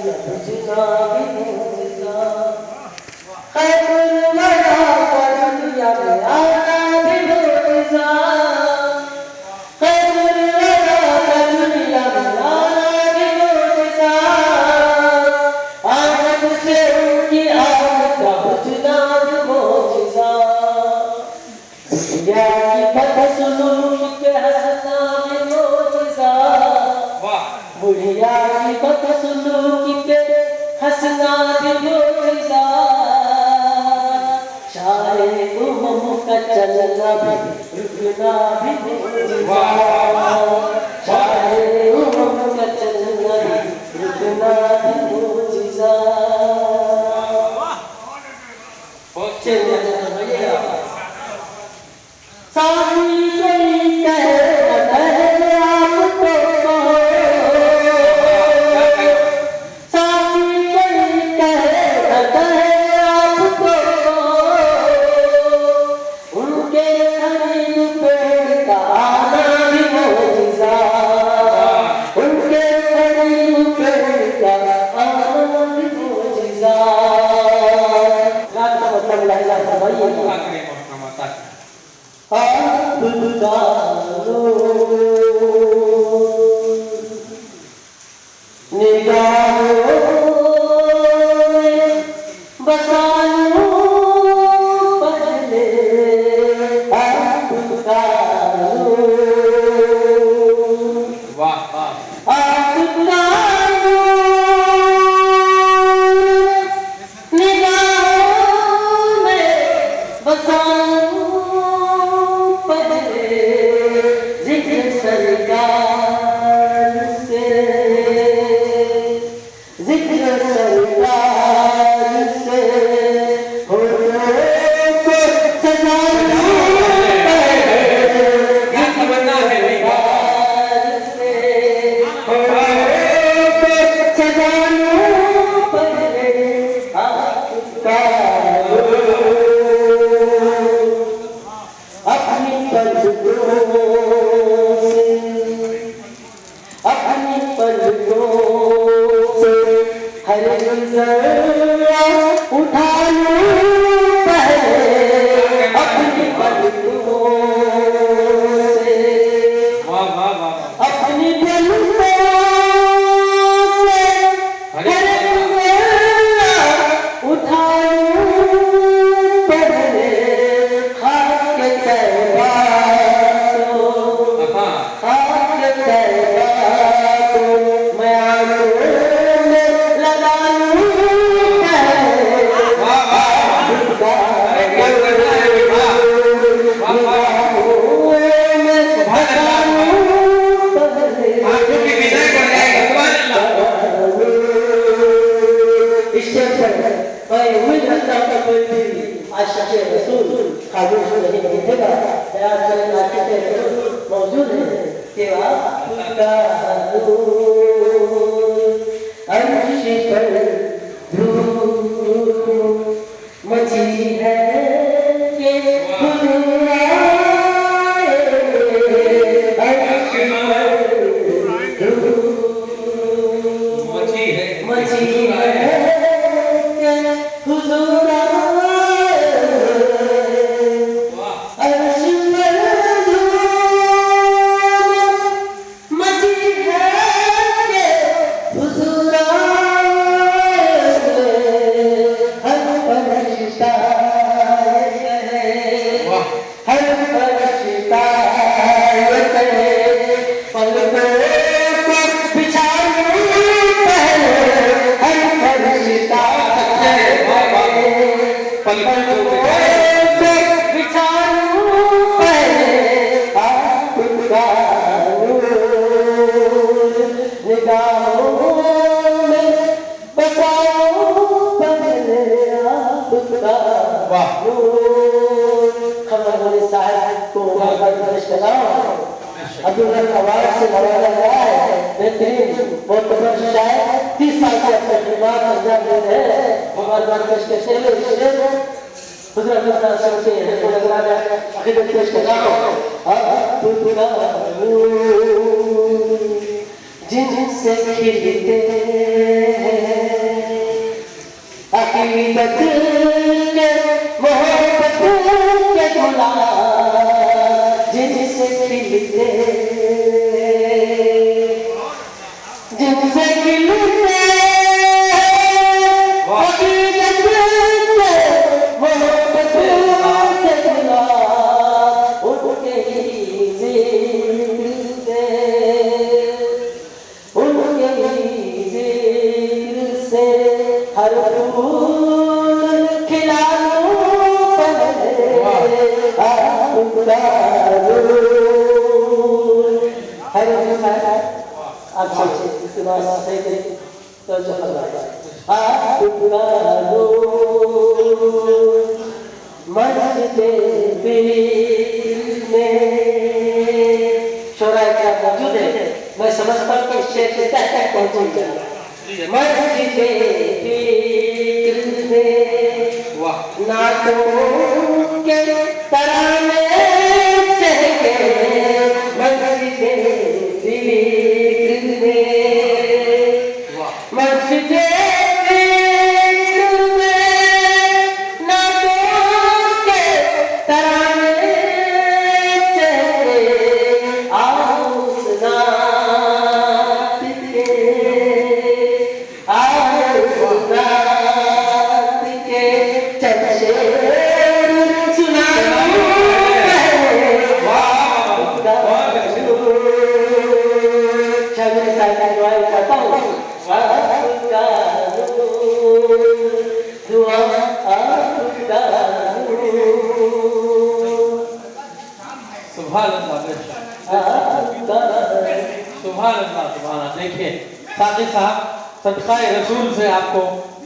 बुझना भी मोजा खैरुल वरा का दुनिया में आना भी मोजा खैरुल वरा का दुनिया में आना भी मोजा आदम से उनकी आदत का बुझना भी मोजा दुनिया की बदसलूकी के हंसना भी मोजा बुढ़िया की बदसलूकी के हंसना भी मोजा शाये उम्म का चलना भी रुकना भी मोजा शाये उम्म का चलना भी रुकना भी मोजा साथी कोई कहे आप तो कहो साथी कोई कहे आप तो कहो उनके करीब पेड़ का आना भी मोजा उनके करीब पेड़ का आना भी मोजा रात का मतलब लहजा फरमाइए निगाहों में बसा लूं पहले आपका वाह वाह आपका निगाहों में बसा सरकार से जिक्र सरकार से हो को सजा क्या तमन्ना है से हो को सजा पहले आपका अपनी पलकों से हर गुज़रा उठा लूं पहले अपनी पलकों से अपनी पलकों से हर गुज़रा उठा लूं पहले खाक तैबा खाक तैबा मौजूद है सेवा का अर्श पर धूप मची है के खुद आए अर्श पर धूप मची है के खुद अब्दुल अवार्ड से नवाजा गया है बेहतरीन बहुत बड़ा शायर 30 साल से अपने खिदमत अंजाम दे रहे हैं मुबारक पेश करते हैं हुजूर अल्लाह से को लगा है अकीदत पेश कर रहा हूं जिनसे खिलते हैं हकीकत के मोहब्बत के गुलाब जिनसे खिलते जिनसे खिलते हकीकत के मोहब्बत के गुलाब उनके ही जिक्र से उनके ही जिक्र से हर फूल खिला आप सोचिए इसके बाद सही तरीके तो जो शोरा क्या मौजूद है मैं समझता हूँ कि शेर से तक पहुंचेगा नाटों के तराने चहके मस्जिदे फिक्र में मस्जिदे फिक्र में नाटों के तराने चहके आऊस नात के देखिए साथी साहब सदकाए रसूल से आपको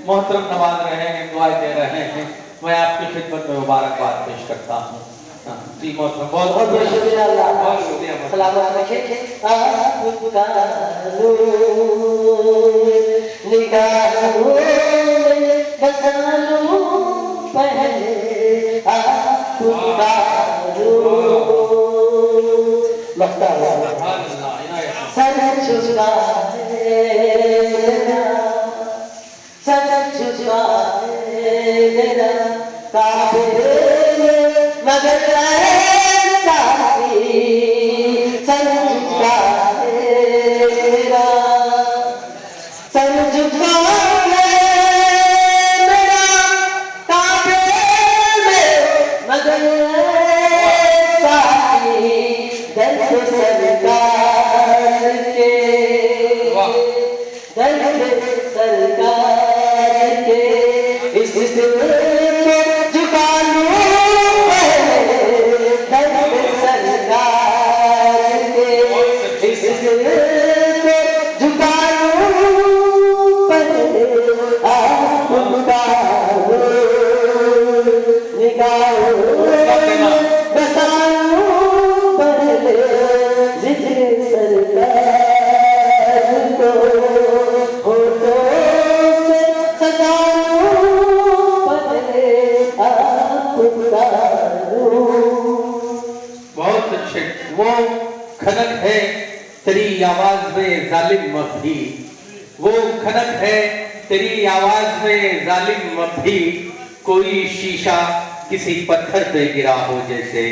मोहतरम नवाज रहे हैं, दुआएं दे रहे हैं। मैं आपकी खिदमत में मुबारकबाद पेश करता हूँ। जी मोहतरम बहुत बहुत शुक्रिया अल्लाह बहुत शुक्रिया। सलामत रखे निगाहों में बसा लूं पहले सर झुकाए मेरा काबे में मगर सर झुकाए मेरा सर झुकाए मेरा काबे में मगर दर्द सरकार के दर्द सरकार के इस दिल को झुका लूं दर्द सरकार के इस दिल को झुका लूं निगाहों बसा बहुत अच्छे। वो खनक है तेरी आवाज में जालिम मफी, वो खनक है तेरी आवाज में जालिम मफी, कोई शीशा किसी पत्थर पे गिरा हो जैसे।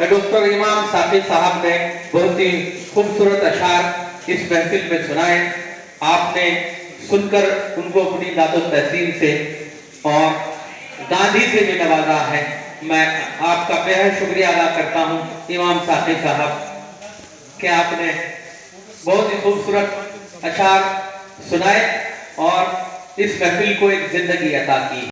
डॉक्टर इमाम साकिब साहब ने बहुत ही खूबसूरत अशार इस महफिल में सुनाए। आपने सुनकर उनको अपनी दातो तहसील से और गांधी से भी नवाजा है। मैं आपका बेहद शुक्रिया अदा करता हूं इमाम साकिब साहब कि आपने बहुत ही खूबसूरत अशार सुनाए और इस महफिल को एक जिंदगी अता की।